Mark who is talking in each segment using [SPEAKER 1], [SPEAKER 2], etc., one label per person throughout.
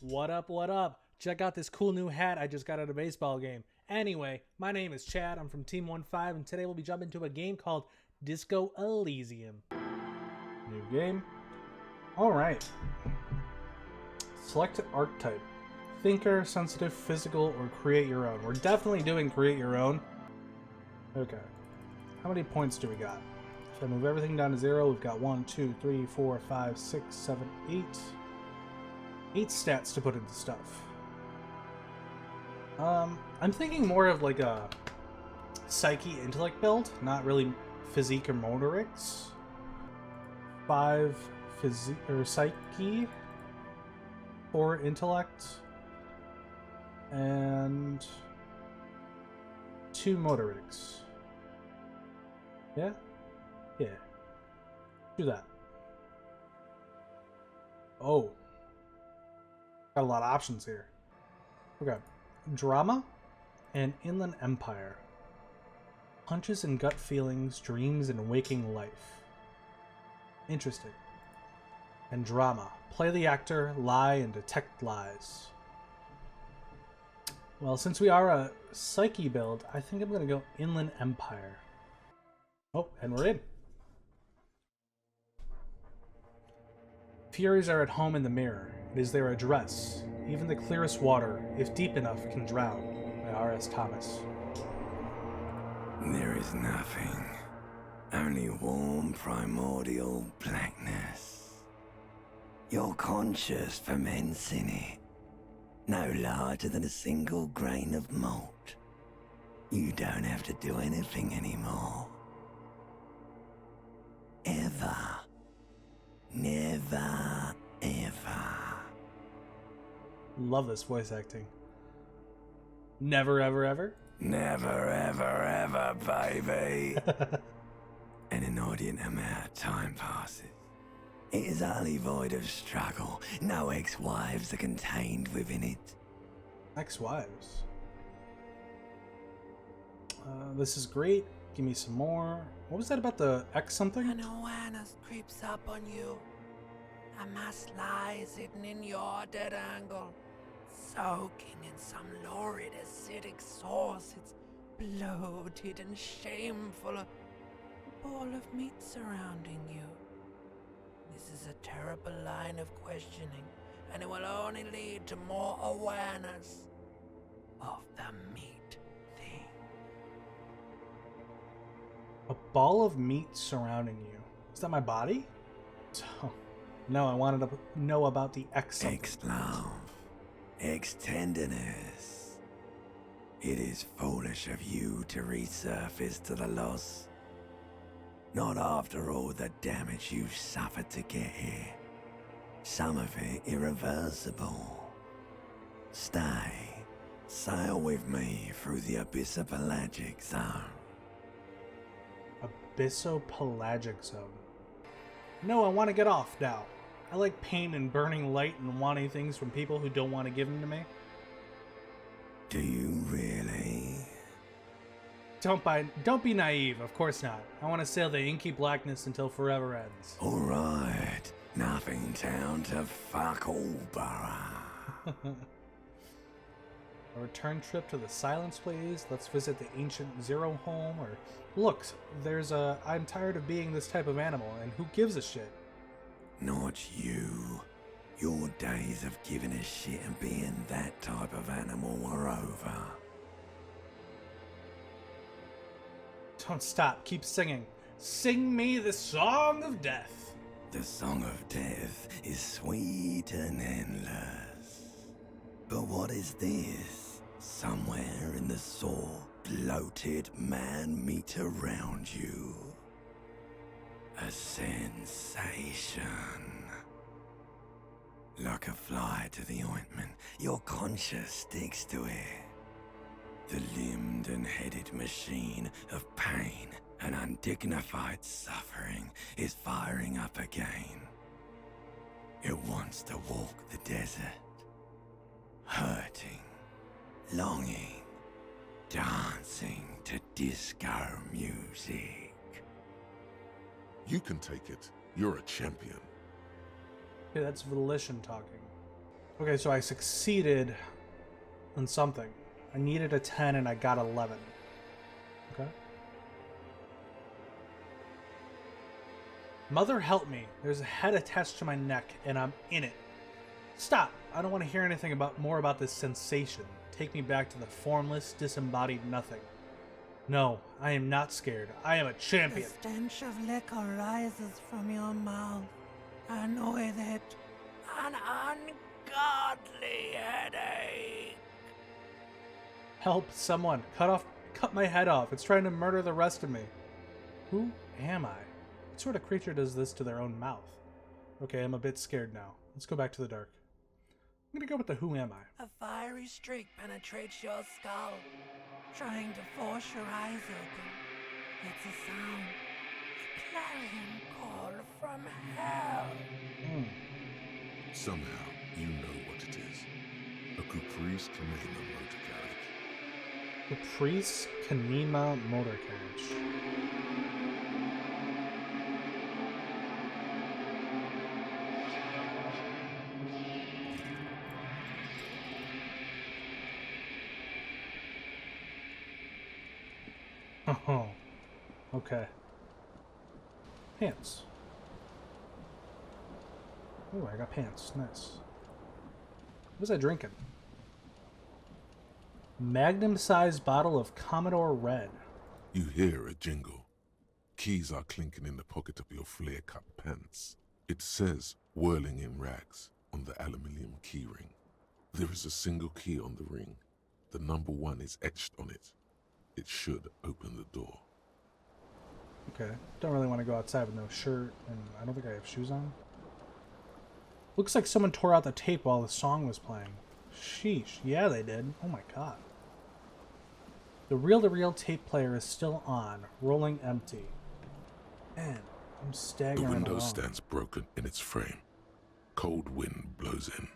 [SPEAKER 1] What up, what up? Check out this cool new hat I just got at a baseball game. Anyway, my name is Chad, I'm from Team 1-5, and today we'll be jumping into a game called Disco Elysium. New game. Alright. Select an archetype. Thinker, sensitive, physical, or create your own. We're definitely doing create your own. Okay. How many points do we got? If I move everything down to 0, we've got 1, 2, 3, 4, 5, 6, 7, 8. 8 stats to put into stuff. I'm thinking more of like a psyche intellect build, not really physique or motorics. 5 physique or psyche, 4 intellect, and 2 motorics. Yeah? Yeah. Do that. Oh. Got a lot of options here. Okay. Drama and Inland Empire. Hunches and gut feelings, dreams and waking life. Interesting. And drama. Play the actor, lie, and detect lies. Well, since we are a psyche build, I think I'm going to go Inland Empire. Oh, and we're in. Furies are at home in the mirror. It is their address. Even the clearest water, if deep enough, can drown. By R.S. Thomas.
[SPEAKER 2] There is nothing. Only warm primordial blackness. Your conscious ferments in it. No larger than a single grain of malt. You don't have to do anything anymore. Ever. Never, ever.
[SPEAKER 1] Love this voice acting. Never, ever, ever?
[SPEAKER 2] Never, ever, ever, baby. An inordinate amount of time passes. It is utterly void of struggle. No ex-wives are contained within it.
[SPEAKER 1] Ex-wives? This is great. Give me some more. What was that about the X something?
[SPEAKER 3] An awareness creeps up on you. A mass lies hidden in your dead angle, soaking in some lurid acidic sauce. It's bloated and shameful, a ball of meat surrounding you. This is a terrible line of questioning, and it will only lead to more awareness of the meat thing.
[SPEAKER 1] A ball of meat surrounding you. Is that my body? So, no, I wanted to know about the X something.
[SPEAKER 2] Ex-love. Ex-tenderness. It is foolish of you to resurface to the loss. Not after all the damage you've suffered to get here. Some of it irreversible. Stay. Sail with me through the abyssopelagic zone.
[SPEAKER 1] Abyssopelagic zone. No, I want to get off now. I like pain and burning light and wanting things from people who don't want to give them to me.
[SPEAKER 2] Do you really?
[SPEAKER 1] Don't be naive, of course not. I want to sail the inky blackness until forever ends.
[SPEAKER 2] Alright, nothing town to fuck all borough.
[SPEAKER 1] A return trip to the Silence Place. Let's visit the ancient Zero home. Or look, there's a I'm tired of being this type of animal, and who gives a shit?
[SPEAKER 2] Not you. Your days of giving a shit and being that type of animal are over.
[SPEAKER 1] Don't stop, keep singing. Sing me the song of death.
[SPEAKER 2] The song of death is sweet and endless. But what is this? Somewhere in the sore, bloated man meat around you. A sensation. Like a fly to the ointment, your conscience sticks to it. The limbed and headed machine of pain and undignified suffering is firing up again. It wants to walk the desert. Hurting, longing, dancing to disco music.
[SPEAKER 4] You can take it. You're a champion.
[SPEAKER 1] Okay, that's Volition talking. Okay, so I succeeded on something. I needed a 10 and I got 11. Okay. Mother help me. There's a head attached to my neck and I'm in it. Stop. I don't want to hear anything more about this sensation. Take me back to the formless, disembodied nothing. No, I am not scared. I am a
[SPEAKER 3] The
[SPEAKER 1] champion.
[SPEAKER 3] stench of liquor rises from your mouth, and with it, an ungodly headache.
[SPEAKER 1] Help, someone. Cut my head off. It's trying to murder the rest of me. Who am I? What sort of creature does this to their own mouth? Okay, I'm a bit scared now. Let's go back to the dark. I'm gonna go with the who am I.
[SPEAKER 3] A fiery streak penetrates your skull, trying to force your eyes open. It's a sound, a clarion call from hell.
[SPEAKER 5] Somehow, you know what it is. A Caprice Canema motor carriage.
[SPEAKER 1] Caprice Kanema motor carriage. Oh, okay. Pants. Oh, I got pants. Nice. What was I drinking? Magnum-sized bottle of Commodore Red.
[SPEAKER 5] You hear a jingle. Keys are clinking in the pocket of your flare-cut pants. It says, whirling in rags, on the aluminium keyring. There is a single key on the ring. The number 1 is etched on it. It should open the door.
[SPEAKER 1] Okay. Don't really want to go outside with no shirt, and I don't think I have shoes on. Looks like someone tore out the tape while the song was playing. Sheesh. Yeah, they did. Oh my god. The reel-to-reel tape player is still on, rolling empty. Man, I'm staggering
[SPEAKER 5] The window
[SPEAKER 1] along.
[SPEAKER 5] stands broken in its frame. Cold wind blows in.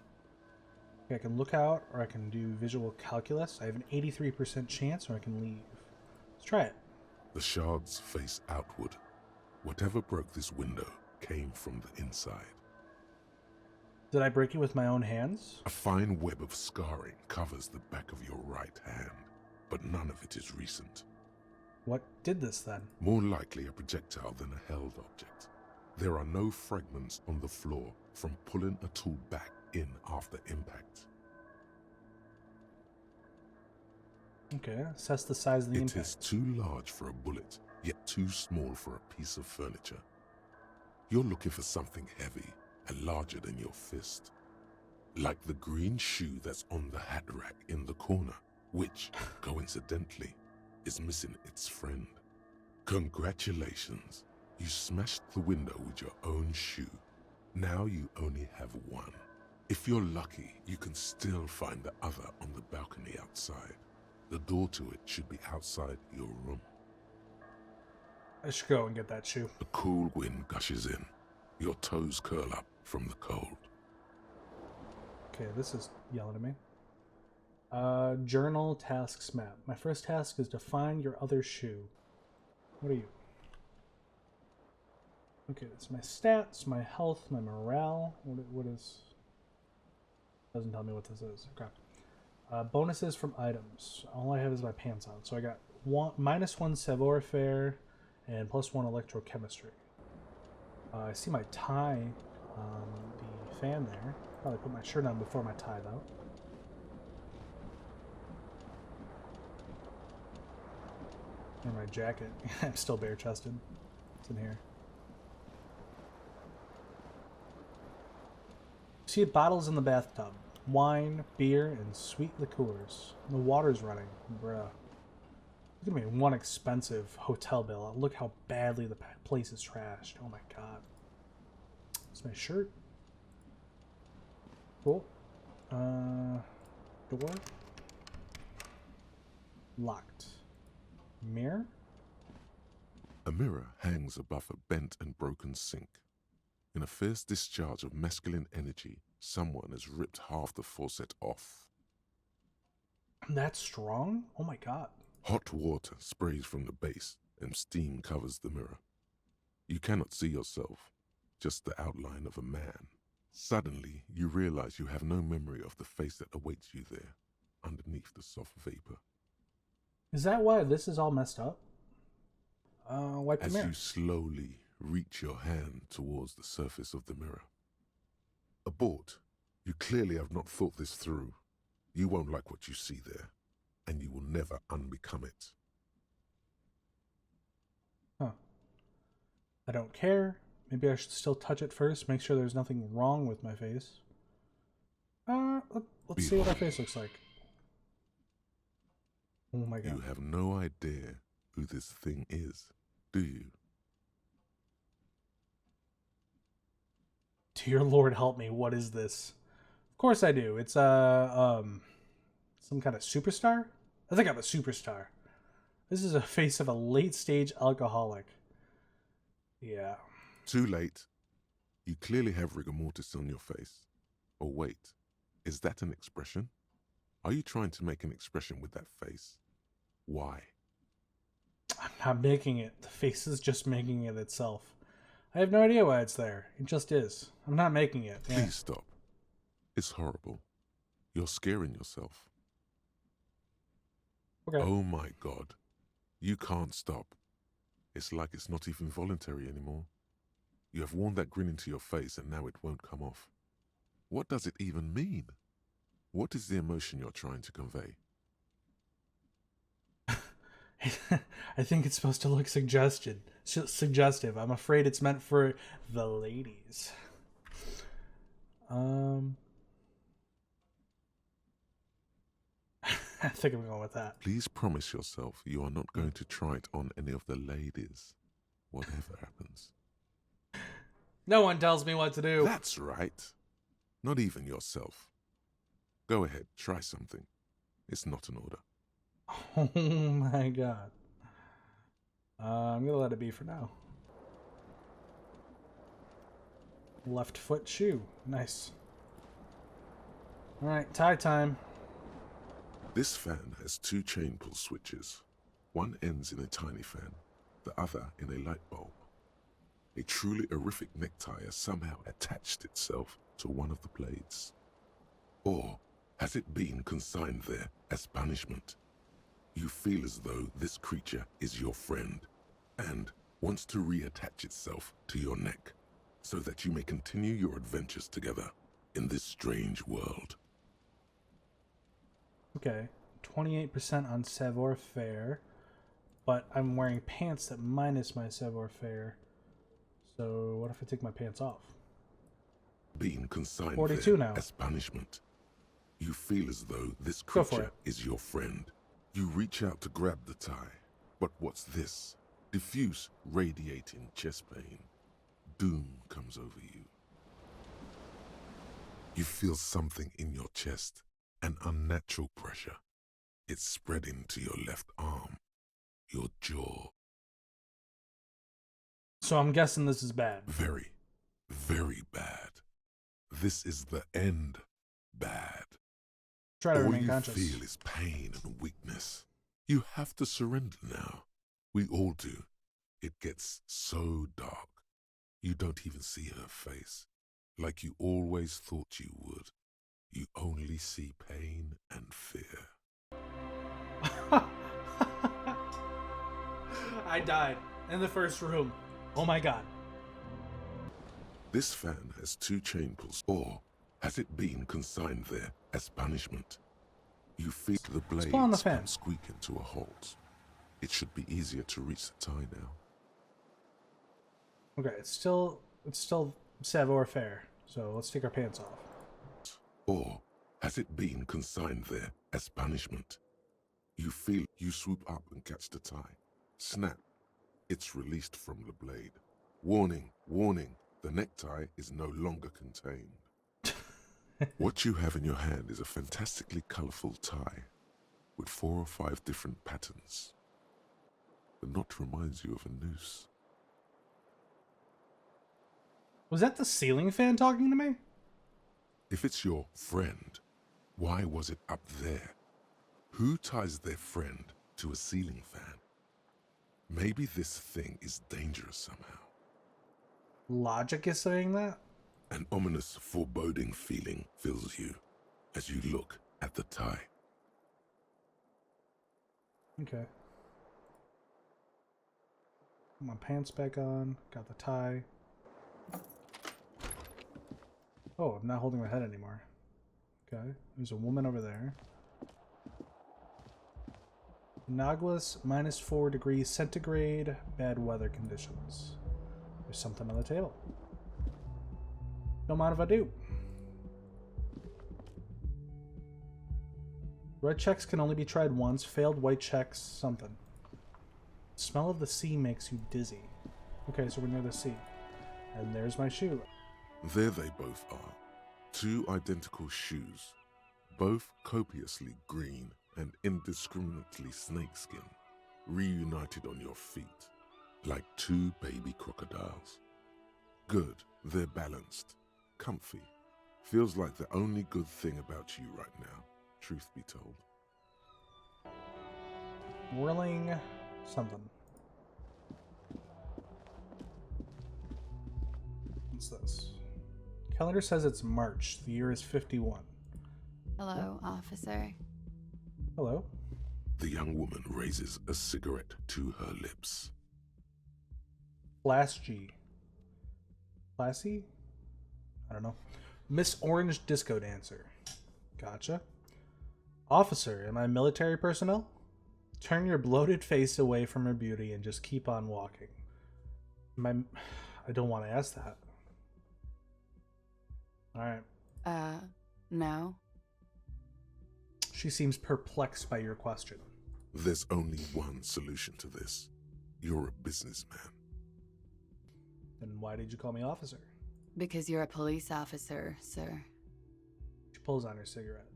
[SPEAKER 1] Okay, I can look out, or I can do visual calculus. I have an 83% chance, or I can leave. Let's try it.
[SPEAKER 5] The shards face outward. Whatever broke this window came from the inside.
[SPEAKER 1] Did I break it with my own hands?
[SPEAKER 5] A fine web of scarring covers the back of your right hand, but none of it is recent.
[SPEAKER 1] What did this then?
[SPEAKER 5] More likely a projectile than a held object. There are no fragments on the floor from pulling a tool back in after impact.
[SPEAKER 1] Okay, assess the size of the
[SPEAKER 5] It
[SPEAKER 1] impact.
[SPEAKER 5] is too large for a bullet, yet too small for a piece of furniture. You're looking for something heavy and larger than your fist. Like the green shoe that's on the hat rack in the corner, which, coincidentally, is missing its friend. Congratulations, you smashed the window with your own shoe. Now you only have one. If you're lucky, you can still find the other on the balcony outside. The door to it should be outside your room.
[SPEAKER 1] I should go and get that shoe.
[SPEAKER 5] A cool wind gushes in. Your toes curl up from the cold.
[SPEAKER 1] Okay, this is yelling at me. Journal tasks map. My first task is to find your other shoe. What are you? Okay, that's my stats, my health, my morale. What is... Doesn't tell me what this is. Okay. Bonuses from items. All I have is my pants on. So I got -1 savoir faire and +1 electrochemistry. I see my tie on the fan there. Probably put my shirt on before my tie though. And my jacket. I'm still bare chested. It's in here. See bottles in the bathtub. Wine, beer, and sweet liqueurs. The water's running. Bruh. Look at me, one expensive hotel bill. Look how badly the place is trashed. Oh my god. It's my shirt. Cool. Door. Locked. Mirror.
[SPEAKER 5] A mirror hangs above a bent and broken sink. In a fierce discharge of masculine energy, someone has ripped half the faucet off.
[SPEAKER 1] That's strong? Oh my god.
[SPEAKER 5] Hot water sprays from the base, and steam covers the mirror. You cannot see yourself, just the outline of a man, Suddenly, you realize you have no memory of the face that awaits you there, underneath the soft vapor.
[SPEAKER 1] Is that why this is all messed up? Wipe the
[SPEAKER 5] As
[SPEAKER 1] mirror.
[SPEAKER 5] you slowly reach your hand towards the surface of the mirror. Abort. You clearly have not thought this through. You won't like what you see there, and you will never unbecome it.
[SPEAKER 1] Huh. I don't care. Maybe I should still touch it first, make sure there's nothing wrong with my face. Let's see what our face looks like. Oh my god.
[SPEAKER 5] You have no idea who this thing is, do you?
[SPEAKER 1] Dear Lord help me, what is this? Of course I do. It's some kind of superstar? I think I'm a superstar. This is a face of a late-stage alcoholic. Yeah.
[SPEAKER 5] Too late. You clearly have rigor mortis on your face. Or wait, is that an expression? Are you trying to make an expression with that face? Why?
[SPEAKER 1] I'm not making it. The face is just making it itself. I have no idea why it's there. It just is. I'm not making it. Yeah.
[SPEAKER 5] Please stop. It's horrible. You're scaring yourself.
[SPEAKER 1] Okay.
[SPEAKER 5] Oh my god. You can't stop. It's like it's not even voluntary anymore. You have worn that grin into your face and now it won't come off. What does it even mean? What is the emotion you're trying to convey?
[SPEAKER 1] I think it's supposed to look suggestive. I'm afraid it's meant for the ladies. I think I'm going with that.
[SPEAKER 5] Please promise yourself you are not going to try it on any of the ladies, whatever happens.
[SPEAKER 1] No one tells me what to do.
[SPEAKER 5] That's right. Not even yourself. Go ahead, try something. It's not an order.
[SPEAKER 1] Oh my god. I'm gonna let it be for now. Left foot shoe. Nice. Alright, tie time.
[SPEAKER 5] This fan has two chain pull switches. One ends in a tiny fan, the other in a light bulb. A truly horrific necktie has somehow attached itself to one of the blades. Or has it been consigned there as punishment? You feel as though this creature is your friend and wants to reattach itself to your neck so that you may continue your adventures together in this strange world.
[SPEAKER 1] Okay, 28% on savoir-faire, but I'm wearing pants that minus my savoir-faire. So what if I take my pants off?
[SPEAKER 5] Being consigned
[SPEAKER 1] 42
[SPEAKER 5] there
[SPEAKER 1] now.
[SPEAKER 5] as punishment. You feel as though this
[SPEAKER 1] Go for
[SPEAKER 5] creature
[SPEAKER 1] it.
[SPEAKER 5] is your friend. You reach out to grab the tie, but what's this? Diffuse, radiating chest pain. Doom comes over you. You feel something in your chest, an unnatural pressure. It's spreading to your left arm, your jaw.
[SPEAKER 1] So I'm guessing this is bad.
[SPEAKER 5] Very, very bad. This is the end bad.
[SPEAKER 1] Try to
[SPEAKER 5] All
[SPEAKER 1] remain
[SPEAKER 5] you
[SPEAKER 1] conscious.
[SPEAKER 5] feel is pain and weakness. You have to surrender now. We all do. It gets so dark. You don't even see her face, like you always thought you would. You only see pain and fear.
[SPEAKER 1] I died in the first room. Oh my god.
[SPEAKER 5] This fan has two chain pulls, or has it been consigned there as punishment? You feel the blades
[SPEAKER 1] pull on the fan.
[SPEAKER 5] come squeaking to a halt. It should be easier to reach the tie now.
[SPEAKER 1] Okay, it's still savoir-faire. So let's take our pants off.
[SPEAKER 5] Or has it been consigned there as punishment? You feel you swoop up and catch the tie. Snap. It's released from the blade. Warning, warning, the necktie is no longer contained. What you have in your hand is a fantastically colorful tie with 4 or 5 different patterns. The knot reminds you of a noose.
[SPEAKER 1] Was that the ceiling fan talking to me?
[SPEAKER 5] If it's your friend, why was it up there? Who ties their friend to a ceiling fan? Maybe this thing is dangerous somehow.
[SPEAKER 1] Logic is saying that?
[SPEAKER 5] An ominous, foreboding feeling fills you as you look at the tie.
[SPEAKER 1] Okay. Put my pants back on. Got the tie. Oh, I'm not holding my head anymore. Okay. There's a woman over there. Naglus, -4 degrees centigrade, bad weather conditions. There's something on the table. Don't mind if I do. Red checks can only be tried once. Failed white checks, something. Smell of the sea makes you dizzy. Okay, so we're near the sea. And there's my shoe.
[SPEAKER 5] There they both are. 2 identical shoes, both copiously green and indiscriminately snakeskin, reunited on your feet, like 2 baby crocodiles. Good, they're balanced, comfy. Feels like the only good thing about you right now, truth be told.
[SPEAKER 1] Whirling something. What's this? Calendar says it's March. The year is 51.
[SPEAKER 6] Hello, officer.
[SPEAKER 1] Hello.
[SPEAKER 5] The young woman raises a cigarette to her lips.
[SPEAKER 1] Class G. Classy? I don't know. Miss Orange Disco Dancer. Gotcha. Officer, am I military personnel? Turn your bloated face away from her beauty and just keep on walking. I don't want to ask that. Alright.
[SPEAKER 6] No.
[SPEAKER 1] She seems perplexed by your question.
[SPEAKER 5] There's only one solution to this. You're a businessman.
[SPEAKER 1] Then why did you call me officer?
[SPEAKER 6] Because you're a police officer, sir.
[SPEAKER 1] She pulls on her cigarette.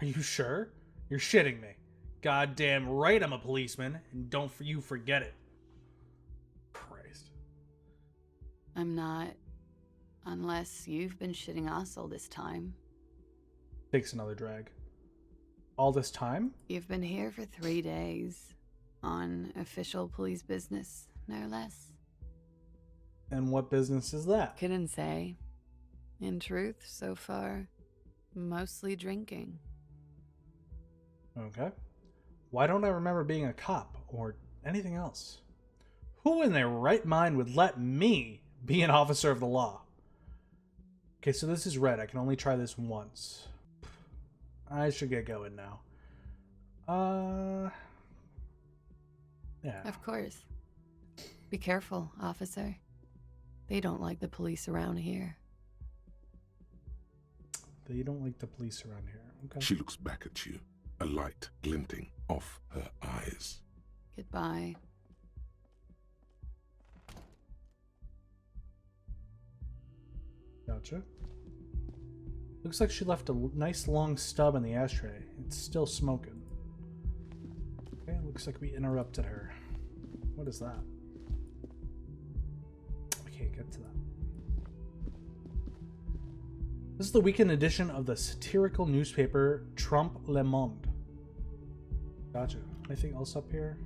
[SPEAKER 1] Are you sure? You're shitting me. Goddamn right I'm a policeman, and don't you forget it. Christ.
[SPEAKER 6] I'm not. Unless you've been shitting us all this time.
[SPEAKER 1] Takes another drag. All this time?
[SPEAKER 6] You've been here for 3 days. On official police business, no less.
[SPEAKER 1] And what business is that?
[SPEAKER 6] Couldn't say. In truth, so far, mostly drinking.
[SPEAKER 1] Okay. Why don't I remember being a cop or anything else? Who in their right mind would let me be an officer of the law? Okay, so this is red. I can only try this once. I should get going now. Yeah.
[SPEAKER 6] Of course. Be careful, officer. They don't like the police around here.
[SPEAKER 1] They don't like the police around here. Okay.
[SPEAKER 5] She looks back at you, a light glinting off her eyes.
[SPEAKER 6] Goodbye.
[SPEAKER 1] Gotcha. Looks like she left a nice long stub in the ashtray. It's still smoking. Okay, looks like we interrupted her. What is that? I can't get to that. This is the weekend edition of the satirical newspaper Trump Le Monde. Gotcha. Anything else up here?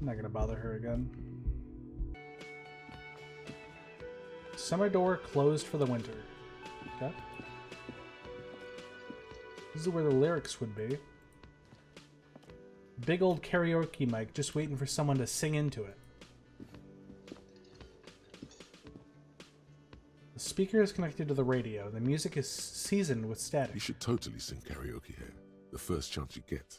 [SPEAKER 1] I'm not gonna bother her again. Summer door closed for the winter. Okay. This is where the lyrics would be. Big old karaoke mic, just waiting for someone to sing into it. The speaker is connected to the radio. The music is seasoned with static.
[SPEAKER 5] You should totally sing karaoke here, the first chance you get.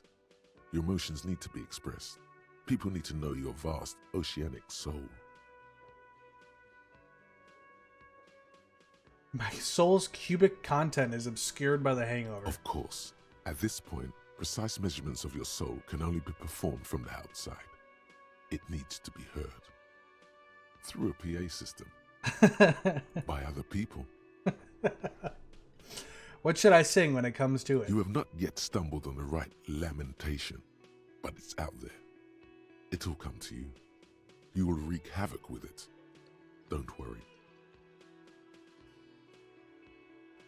[SPEAKER 5] Your emotions need to be expressed. People need to know your vast, oceanic soul.
[SPEAKER 1] My soul's cubic content is obscured by the hangover.
[SPEAKER 5] Of course, at this point, precise measurements of your soul can only be performed from the outside. It needs to be heard. Through a PA system. By other people.
[SPEAKER 1] What should I sing when it comes to it?
[SPEAKER 5] You have not yet stumbled on the right lamentation, but it's out there. It'll come to you. You will wreak havoc with it. Don't worry.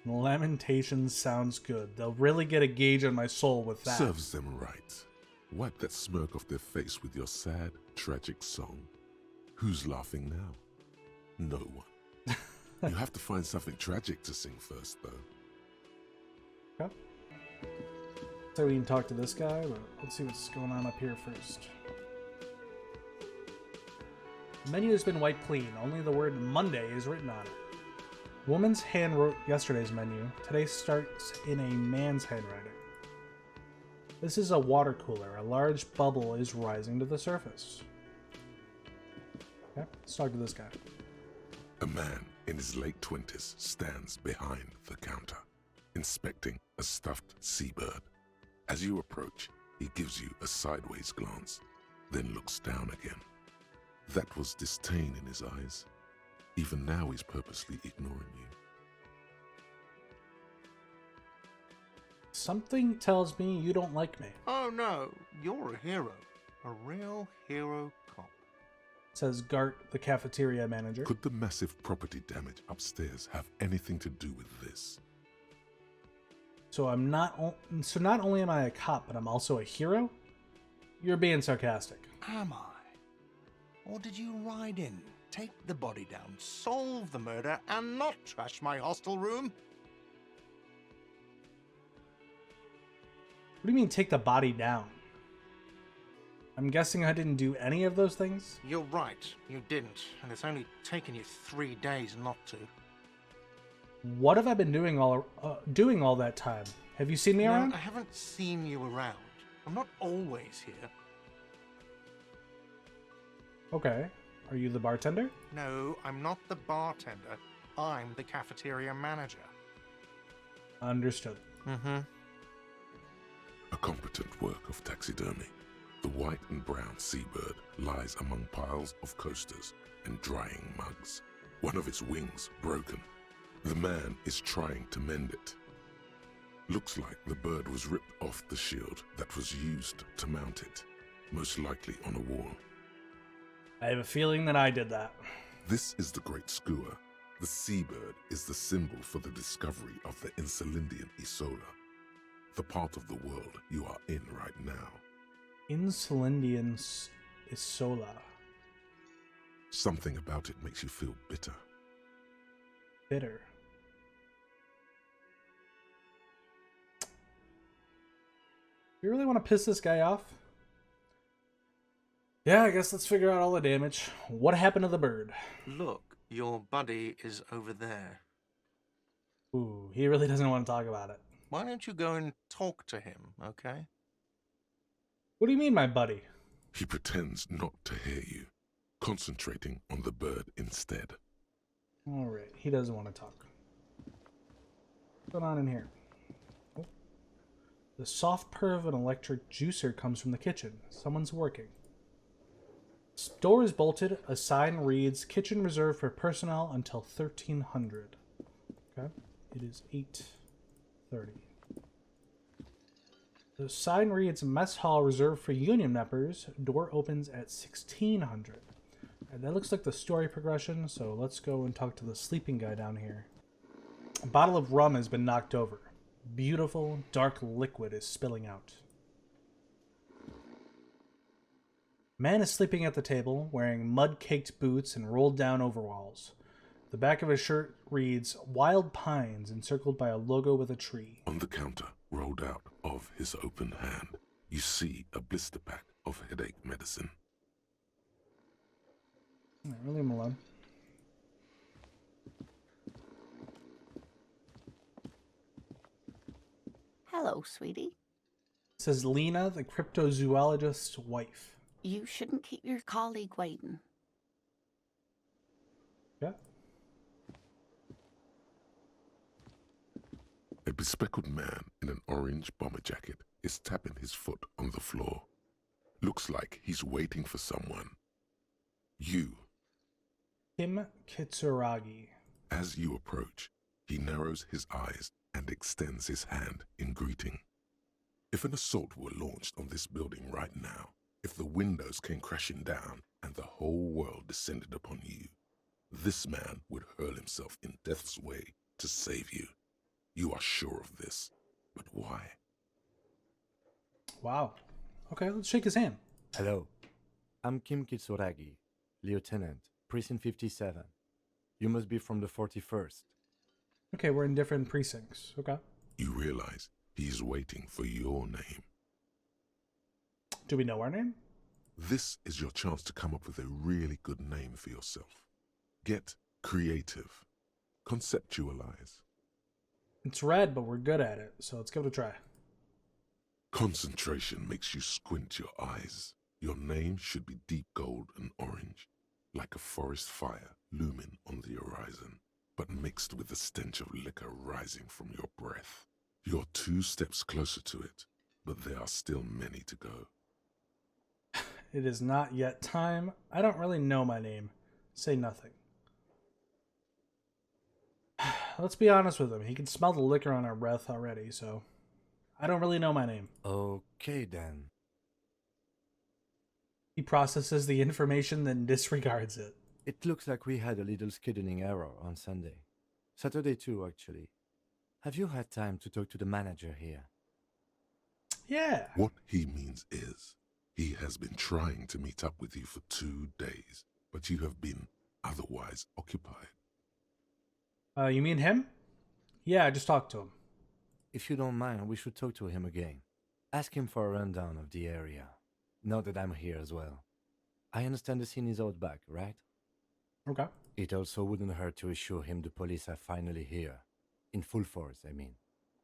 [SPEAKER 1] Lamentations sounds good. They'll really get a gauge on my soul with that.
[SPEAKER 5] Serves them right. Wipe that smirk off their face with your sad, tragic song. Who's laughing now? no one. You have to find something tragic to sing first, though.
[SPEAKER 1] Okay. So we can talk to this guy, but let's see what's going on up here first. The menu has been wiped clean. Only the word Monday is written on it. Woman's hand wrote yesterday's menu. Today starts in a man's handwriting. This is a water cooler. A large bubble is rising to the surface. Okay, let's talk to this guy.
[SPEAKER 5] A man in his late 20s stands behind the counter, inspecting a stuffed seabird. As you approach, he gives you a sideways glance, then looks down again. That was disdain in his eyes. Even now he's purposely ignoring you.
[SPEAKER 1] Something tells me you don't like me,
[SPEAKER 4] Oh no, you're a hero. A real hero cop.
[SPEAKER 1] says Gart, the cafeteria manager.
[SPEAKER 5] Could the massive property damage upstairs have anything to do with this?
[SPEAKER 1] So not only am I a cop, but I'm also a hero? You're being sarcastic.
[SPEAKER 4] Am I? Or did you ride in, take the body down, solve the murder, and not trash my hostel room?
[SPEAKER 1] What do you mean take the body down? I'm guessing I didn't do any of those things?
[SPEAKER 4] You're right, you didn't, and it's only taken you 3 days not to.
[SPEAKER 1] What have I been doing all that time? Have you seen me
[SPEAKER 4] No,
[SPEAKER 1] around?
[SPEAKER 4] I haven't seen you around. I'm not always here.
[SPEAKER 1] Okay. Are you the bartender?
[SPEAKER 4] No, I'm not the bartender. I'm the cafeteria manager.
[SPEAKER 1] Understood.
[SPEAKER 4] Mm-hmm.
[SPEAKER 5] A competent work of taxidermy. The white and brown seabird lies among piles of coasters and drying mugs. One of its wings broken. The man is trying to mend it. Looks like the bird was ripped off the shield that was used to mount it, most likely on a wall.
[SPEAKER 1] I have a feeling that I did that.
[SPEAKER 5] This is the Great Skua. The seabird is the symbol for the discovery of the Insulindian Isola, the part of the world you are in right now.
[SPEAKER 1] Insulindian Isola.
[SPEAKER 5] Something about it makes you feel bitter.
[SPEAKER 1] Bitter. You really want to piss this guy off? Yeah, I guess let's figure out all the damage. What happened to the bird?
[SPEAKER 4] Look, your buddy is over there.
[SPEAKER 1] Ooh, he really doesn't want to talk about it.
[SPEAKER 4] Why don't you go and talk to him, okay?
[SPEAKER 1] What do you mean, my buddy?
[SPEAKER 5] He pretends not to hear you, concentrating on the bird instead.
[SPEAKER 1] Alright, he doesn't want to talk. What's going on in here? Oh. The soft purr of an electric juicer comes from the kitchen. Someone's working. Door is bolted. A sign reads, "Kitchen reserved for personnel until 1300. Okay, it is 8:30. The sign reads, "Mess hall reserved for union members. Door opens at 1600. And that looks like the story progression, so let's go and talk to the sleeping guy down here. A bottle of rum has been knocked over. Beautiful, dark liquid is spilling out. Man is sleeping at the table, wearing mud-caked boots and rolled-down overalls. The back of his shirt reads, "Wild Pines," encircled by a logo with a tree.
[SPEAKER 5] On the counter, rolled out of his open hand, you see a blister pack of headache medicine.
[SPEAKER 1] All right, we'll leave him alone.
[SPEAKER 7] Hello, sweetie.
[SPEAKER 1] Says Lena, the cryptozoologist's wife.
[SPEAKER 7] You shouldn't keep your colleague waiting.
[SPEAKER 1] Yeah.
[SPEAKER 5] A bespectacled man in an orange bomber jacket is tapping his foot on the floor. Looks like he's waiting for someone. You.
[SPEAKER 1] Kim Kitsuragi.
[SPEAKER 5] As you approach, he narrows his eyes and extends his hand in greeting. If an assault were launched on this building right now, if the windows came crashing down and the whole world descended upon you, this man would hurl himself in death's way to save you. You are sure of this, but why?
[SPEAKER 1] Wow. Okay, let's shake his hand.
[SPEAKER 8] Hello, I'm Kim Kitsuragi, Lieutenant, Prison 57. You must be from the 41st.
[SPEAKER 1] Okay, we're in different precincts. Okay.
[SPEAKER 5] You realize he's waiting for your name.
[SPEAKER 1] Do we know our name?
[SPEAKER 5] This is your chance to come up with a really good name for yourself. Get creative. Conceptualize.
[SPEAKER 1] It's red, but we're good at it, so let's give it a try.
[SPEAKER 5] Concentration makes you squint your eyes. Your name should be deep gold and orange, like a forest fire looming on the horizon, but mixed with the stench of liquor rising from your breath. You're 2 steps closer to it, but there are still many to go.
[SPEAKER 1] It is not yet time. I don't really know my name. Say nothing. Let's be honest with him. He can smell the liquor on our breath already, so I don't really know my name.
[SPEAKER 8] Okay, then.
[SPEAKER 1] He processes the information, then disregards it.
[SPEAKER 8] It looks like we had a little scheduling error on Sunday. Saturday too, actually. Have you had time to talk to the manager here?
[SPEAKER 1] Yeah.
[SPEAKER 5] What he means is, he has been trying to meet up with you for 2 days, but you have been otherwise occupied.
[SPEAKER 1] You mean him? Yeah, I just talked to him.
[SPEAKER 8] If you don't mind, we should talk to him again. Ask him for a rundown of the area. Now that I'm here as well. I understand the scene is out back, right?
[SPEAKER 1] Okay.
[SPEAKER 8] It also wouldn't hurt to assure him the police are finally here. In full force, I mean.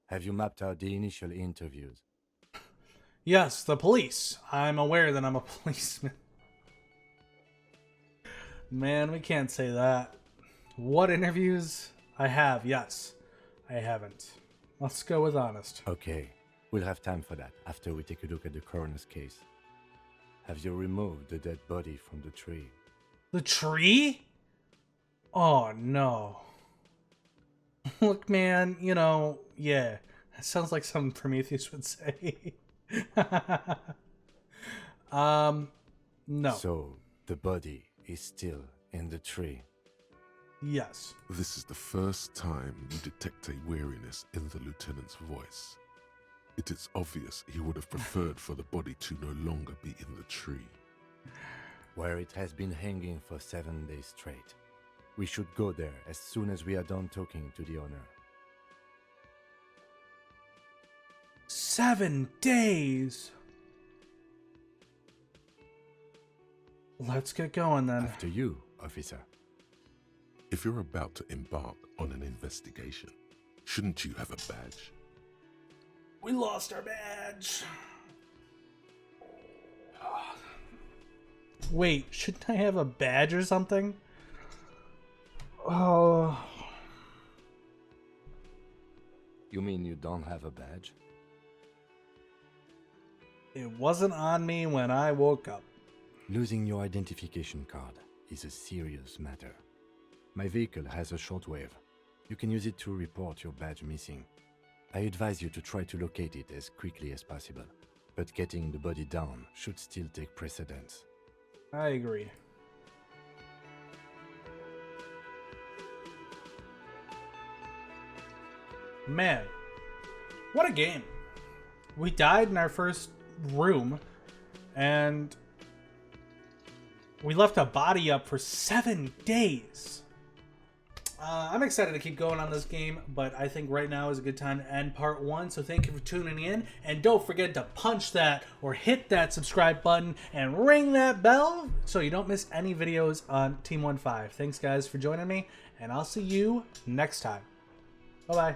[SPEAKER 8] Have you mapped out the initial interviews?
[SPEAKER 1] Yes, the police. I'm aware that I'm a policeman. Man, we can't say that. What interviews? I have, yes. I haven't. Let's go with honest.
[SPEAKER 8] Okay, we'll have time for that after we take a look at the coroner's case. Have you removed the dead body from the tree?
[SPEAKER 1] The tree? Oh, no. Look, man, you know, yeah. That sounds like something Prometheus would say. No.
[SPEAKER 8] So, the body is still in the tree.
[SPEAKER 1] Yes.
[SPEAKER 5] This is the first time you detect a weariness in the lieutenant's voice. It is obvious he would have preferred for the body to no longer be in the tree.
[SPEAKER 8] Where it has been hanging for 7 days straight. We should go there as soon as we are done talking to the owner.
[SPEAKER 1] 7 days. Let's get going then.
[SPEAKER 8] After you, officer.
[SPEAKER 5] If you're about to embark on an investigation, shouldn't you have a badge?
[SPEAKER 1] We lost our badge. Wait, shouldn't I have a badge or something? Oh.
[SPEAKER 8] You mean you don't have a badge?
[SPEAKER 1] It wasn't on me when I woke up.
[SPEAKER 8] Losing your identification card is a serious matter. My vehicle has a shortwave. You can use it to report your badge missing. I advise you to try to locate it as quickly as possible, but getting the body down should still take precedence.
[SPEAKER 1] I agree. Man, what a game. We died in our first room, and we left a body up for 7 days. I'm excited to keep going on this game, but I think right now is a good time to end part 1. So thank you for tuning in, and don't forget to punch that or hit that subscribe button and ring that bell so you don't miss any videos on Team 1-5. Thanks guys for joining me, and I'll see you next time. Bye-bye.